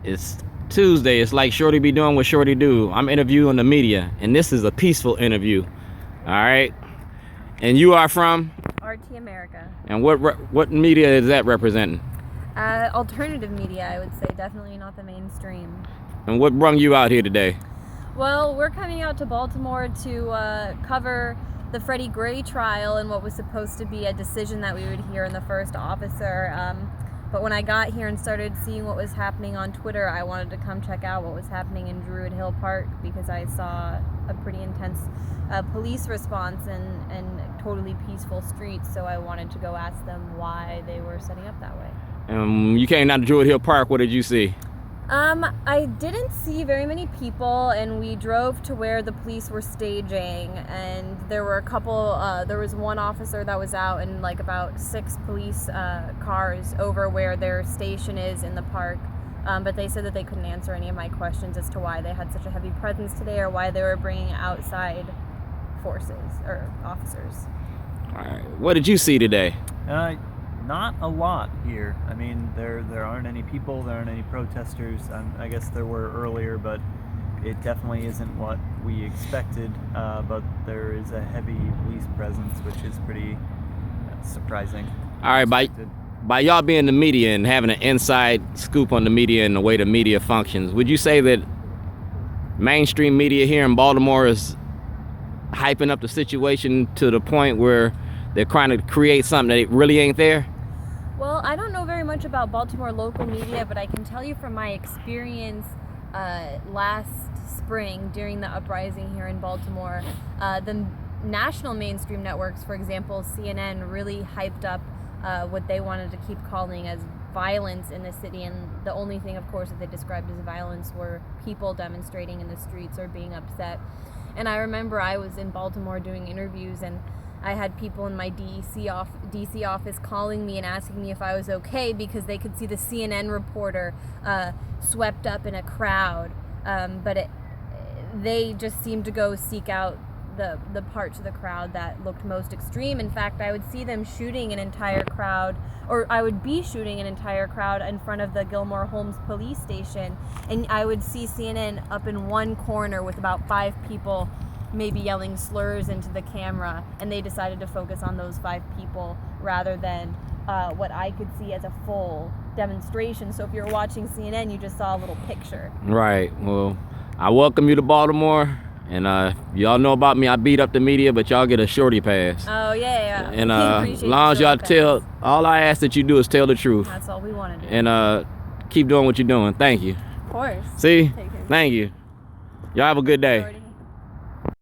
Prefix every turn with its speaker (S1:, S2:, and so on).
S1: It's Tuesday. It's like Shorty be doing what Shorty do. I'm interviewing the media, and this is a peaceful interview. All right. And you are from?
S2: R.T America.
S1: And what media is that representing?
S2: Alternative media, I would say. Definitely not the mainstream.
S1: And what brung you out here today?
S2: Well, we're coming out to Baltimore to cover the Freddie Gray trial and what was supposed to be a decision that we would hear in the first officer. But when I got here and started seeing what was happening on Twitter, I wanted to come check out what was happening in Druid Hill Park because I saw a pretty intense police response and totally peaceful streets. So I wanted to go ask them why they were setting up that way.
S1: You came down to Druid Hill Park. What did you see?
S2: I didn't see very many people, and we drove to where the police were staging, and there were a couple, there was one officer that was out and like about 6 police cars over where their station is in the park, but they said that they couldn't answer any of my questions as to why they had such a heavy presence today or why they were bringing outside forces or officers.
S1: All right. What did you see today?
S3: Not a lot here. I mean, there aren't any people, there aren't any protesters. I guess there were earlier, but it definitely isn't what we expected. But there is a heavy police presence, which is pretty surprising.
S1: All right, by y'all being the media and having an inside scoop on the media and the way the media functions, would you say that mainstream media here in Baltimore is hyping up the situation to the point where they're trying to create something that really ain't there?
S2: Well, I don't know very much about Baltimore local media, but I can tell you from my experience last spring during the uprising here in Baltimore, the national mainstream networks, for example, CNN, really hyped up what they wanted to keep calling as violence in the city, and the only thing, of course, that they described as violence were people demonstrating in the streets or being upset. And I remember I was in Baltimore doing interviews, and I had people in my DC office calling me and asking me if I was okay because they could see the CNN reporter swept up in a crowd, but they just seemed to go seek out the parts of the crowd that looked most extreme. In fact, I would see them shooting an entire crowd, or I would be shooting an entire crowd in front of the Gilmore Holmes police station, and I would see CNN up in one corner with about 5 people maybe yelling slurs into the camera, and they decided to focus on those 5 people rather than what I could see as a full demonstration. So if you're watching CNN, you just saw a little picture.
S1: Right. Well, I welcome you to Baltimore, and y'all know about me. I beat up the media, but y'all get a Shorty pass.
S2: Oh yeah.
S1: And as long as y'all tell, all I ask that you do is tell the truth.
S2: That's all we want to do.
S1: And keep doing what you're doing. Thank you.
S2: Of course.
S1: See? Thank you. Y'all have a good day.